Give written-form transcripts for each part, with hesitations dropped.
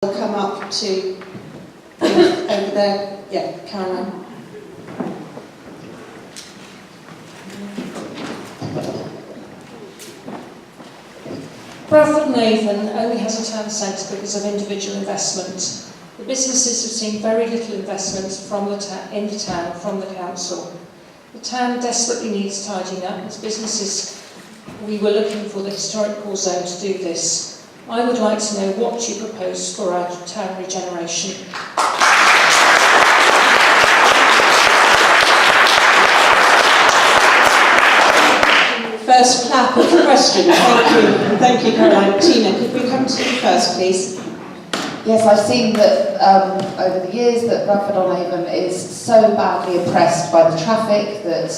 will come up to over there. Yeah, Caroline. Bradford and Avon only has a town centre because of individual investment. The businesses have seen very little investment in the town from the council. The town desperately needs tidying up as businesses. We were looking for the historic core zone to do this. I would like to know what you propose for our town regeneration. First clap of the question. Thank you, Caroline. Tina, could we come to you first, please? Yes, I've seen that over the years that Bradford-on-Avon is so badly oppressed by the traffic that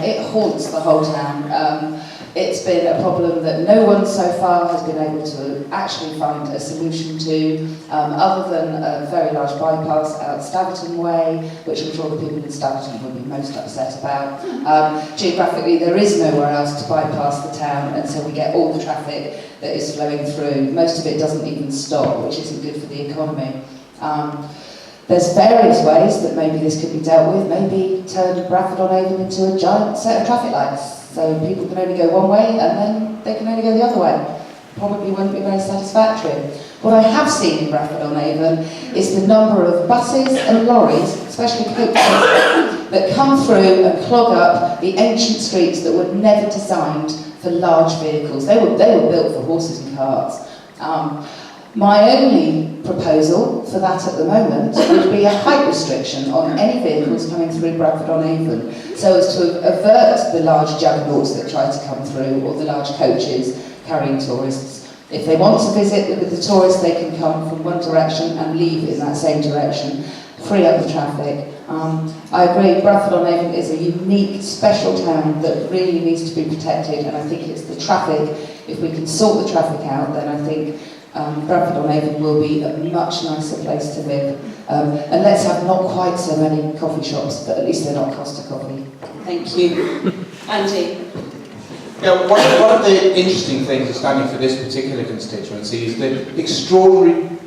it haunts the whole town. It's been a problem that no one so far has been able to actually find a solution to, other than a very large bypass out Staverton Way, which I'm sure the people in Staverton will be most upset about. Geographically, there is nowhere else to bypass the town, and so we get all the traffic that is flowing through. Most of it doesn't even stop, which isn't good for the economy. There's various ways that maybe this could be dealt with. Maybe turn Bradford-on-Avon into a giant set of traffic lights, so people can only go one way and then they can only go the other way. Probably wouldn't be very satisfactory. What I have seen in Bradford-on-Avon is the number of buses and lorries, especially coaches, that come through and clog up the ancient streets that were never designed for large vehicles. They were built for horses and carts. My only proposal for that at the moment would be a height restriction on any vehicles coming through Bradford-on-Avon, so as to avert the large juggernauts that try to come through, or the large coaches carrying tourists. If they want to visit with the tourists, they can come from one direction and leave in that same direction, free up the traffic. I agree, Bradford-on-Avon is a unique, special town that really needs to be protected, and I think it's the traffic. If we can sort the traffic out, then I think Bradford-on-Avon will be a much nicer place to live. And let's have not quite so many coffee shops, but at least they're not Costa Coffee. Thank you. Andy? Yeah, one of the interesting things of standing for this particular constituency is the extraordinarily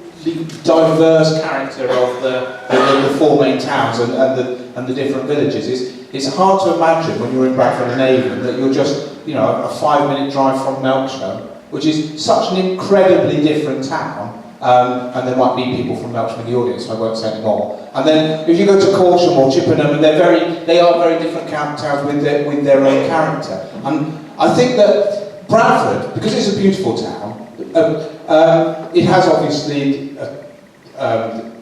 diverse character of the four main towns and the different villages. It's hard to imagine when you're in Bradford-on-Avon that you're just, a 5-minute drive from Melksham, which is such an incredibly different town, and there might be people from Melksham in the audience, so I won't say any more. And then if you go to Corsham or Chippenham, and they are very different towns with their own character. And I think that Bradford, because it's a beautiful town, it has obviously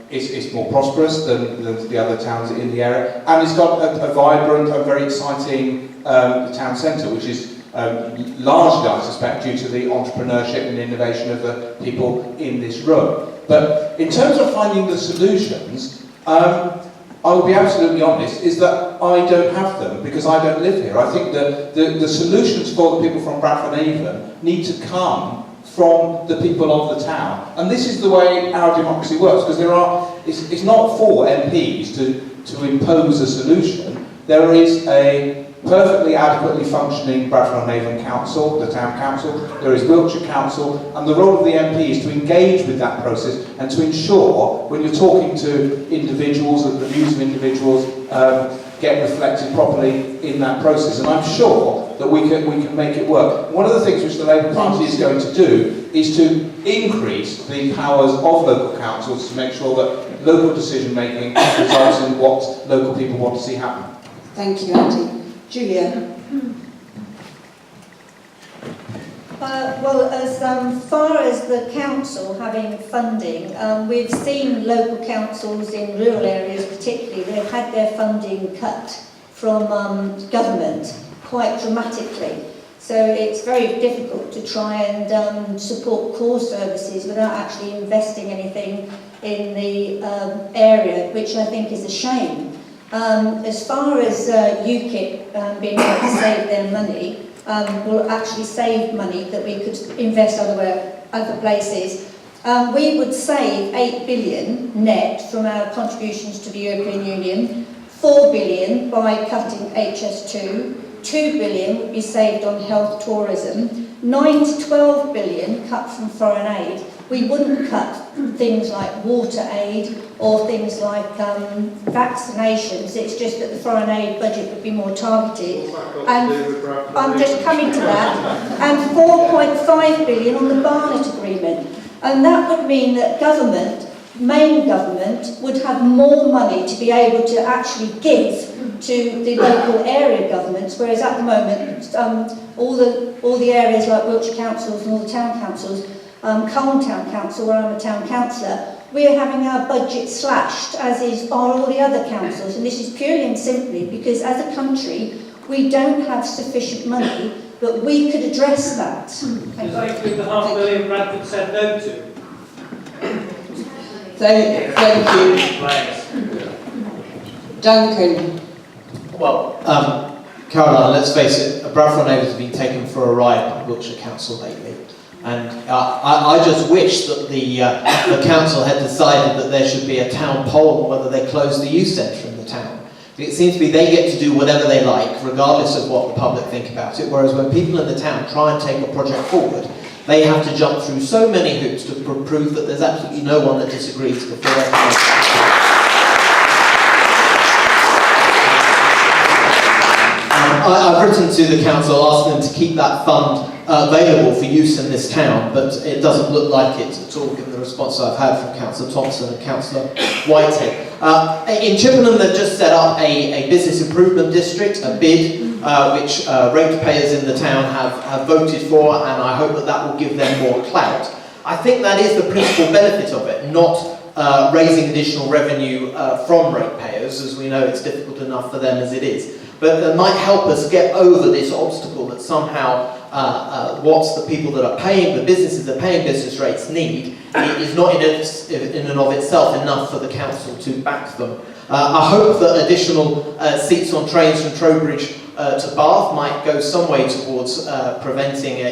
it's more prosperous than the other towns in the area, and it's got a vibrant and very exciting town centre, which is largely, I suspect, due to the entrepreneurship and innovation of the people in this room. But in terms of finding the solutions, I will be absolutely honest, is that I don't have them because I don't live here. I think that the solutions for the people from Bradford-on-Avon need to come from the people of the town. And this is the way our democracy works, because it's not for MPs to impose a solution. There is a perfectly adequately functioning Bradford-on-Avon Council, the Town Council, there is Wiltshire Council, and the role of the MP is to engage with that process and to ensure, when you're talking to individuals, that the views of individuals get reflected properly in that process. And I'm sure that we can make it work. One of the things which the Labour Party is going to do is to increase the powers of local councils to make sure that local decision making results in what local people want to see happen. Thank you, Andy. Julia? Well, as far as the council having funding, we've seen local councils in rural areas particularly, they've had their funding cut from government quite dramatically. So it's very difficult to try and support core services without actually investing anything in the area, which I think is a shame. As far as UKIP being able to save their money, will actually save money that we could invest other places. We would save 8 billion net from our contributions to the European Union, 4 billion by cutting HS2, 2 billion would be saved on health tourism, 9 to 12 billion cut from foreign aid, we wouldn't cut things like water aid or things like vaccinations. It's just that the foreign aid budget would be more targeted. And I'm just coming to that. And 4.5 billion on the Barnett Agreement. And that would mean that government, main government, would have more money to be able to actually give to the local area governments, whereas at the moment, all the areas like Wiltshire councils and all the town councils, Cullen Town Council, where I'm a town councillor, we're having our budget slashed, as are all the other councils, and this is purely and simply because as a country, we don't have sufficient money, but we could address that. Does that include the £500 million Bradford said no to? Thank you. Duncan. Well, Caroline, let's face it, Bradford and Avon has been taken for a ride by Wiltshire Council lately. And I just wish that the council had decided that there should be a town poll on whether they close the youth centre in the town. It seems to be they get to do whatever they like, regardless of what the public think about it, whereas when people in the town try and take a project forward, they have to jump through so many hoops to prove that there's absolutely no one that disagrees before everyone. I've written to the council asking them to keep that fund available for use in this town, but it doesn't look like it at all given the response I've had from Councillor Thompson and Councillor Whitehead. In Chippenham they've just set up a business improvement district, a BID, which ratepayers in the town have voted for, and I hope that will give them more clout. I think that is the principal benefit of it, not raising additional revenue from ratepayers, as we know it's difficult enough for them as it is. But it might help us get over this obstacle that somehow what the people that are paying, the businesses that are paying business rates need, is not in and of itself enough for the council to back them. I hope that additional seats on trains from Trowbridge to Bath might go some way towards preventing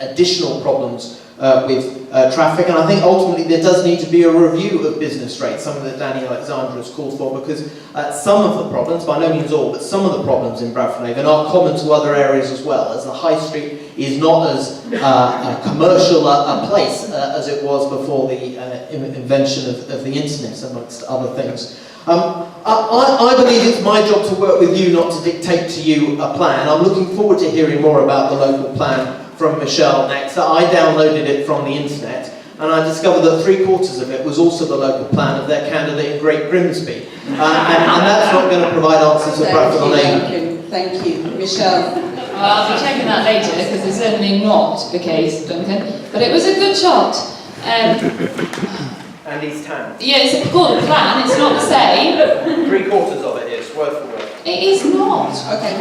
additional problems with traffic, and I think ultimately there does need to be a review of business rates, something that Danny Alexandra has called for, because some of the problems, by no means all, but some of the problems in Bradford and Avon are common to other areas as well, as the high street is not as commercial a place as it was before the invention of the internet, amongst other things. I believe it's my job to work with you, not to dictate to you a plan. I'm looking forward to hearing more about the local plan from Michelle next. I downloaded it from the internet and I discovered that 3/4 of it was also the local plan of their candidate in Great Grimsby. And that's not going to provide answers to Bradford and Avon. Thank you. Michelle. I'll be checking that later because it's certainly not the case, Duncan. But it was a good shot. And East Town. Yeah, it's called a plan, it's not the same. 3/4 of it is, word for word. It is not. Okay.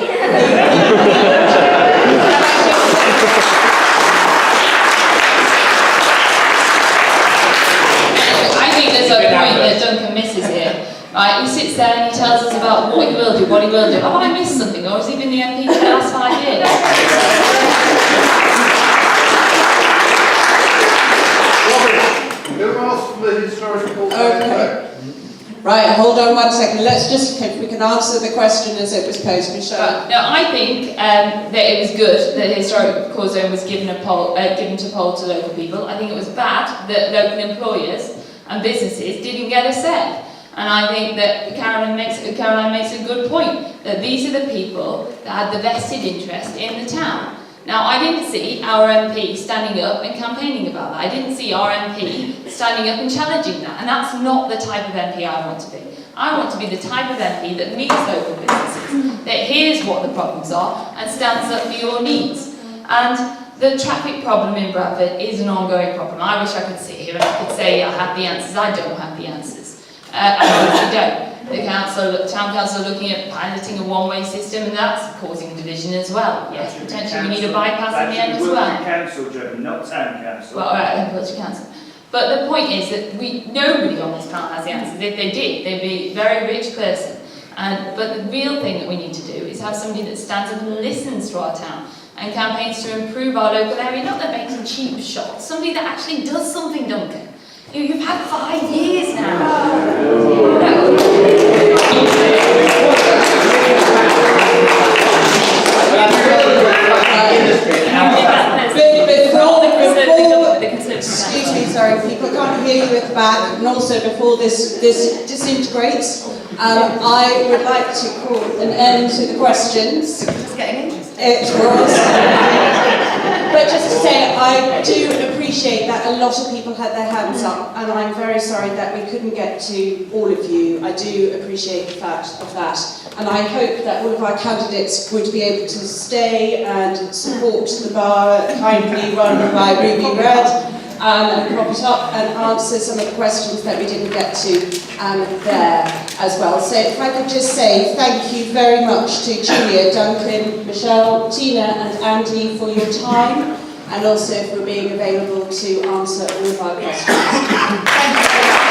I think there's a point that Duncan misses here. Right, he sits there and he tells us about what he will do, what he will do. Have I missed something, or has he been the MP for the last 5 years? Who asked for the historical? Okay. Right, hold on 1 second. Let's just, if we can answer the question as it was posed, Michelle. No, I think that it was good that the historic core zone was given to poll to local people. I think it was bad that local employers and businesses didn't get a say. And I think that Caroline makes a good point, that these are the people that had the vested interest in the town. Now, I didn't see our MP standing up and campaigning about that. I didn't see our MP standing up and challenging that. And that's not the type of MP I want to be. I want to be the type of MP that meets local businesses, that hears what the problems are and stands up for your needs. And the traffic problem in Bradford is an ongoing problem. I wish I could sit here and I could say I have the answers. I don't have the answers. I honestly don't. The town council are looking at piloting a one-way system, and that's causing division as well. Yes, potentially we need a bypass in the end as well. Council driven, not town council. Well, alright, Wiltshire Council. But the point is that nobody on this panel has the answers. If they did, they'd be a very rich person. But the real thing that we need to do is have somebody that stands up and listens to our town and campaigns to improve our local area, not that makes cheap shots. Somebody that actually does something, Duncan. You've had 5 years now. Excuse me, sorry, also before this disintegrates, I would like to call an end to the questions. It's getting interesting. It was. But just to say, I do appreciate that a lot of people had their hands up, and I'm very sorry that we couldn't get to all of you. I do appreciate the fact of that. And I hope that all of our candidates would be able to stay and support the bar kindly run by Ruby Red and prop it up and answer some of the questions that we didn't get to there as well. So if I could just say thank you very much to Julia, Duncan, Michelle, Tina and Andy for your time and also for being available to answer all of our questions. Thank you very much.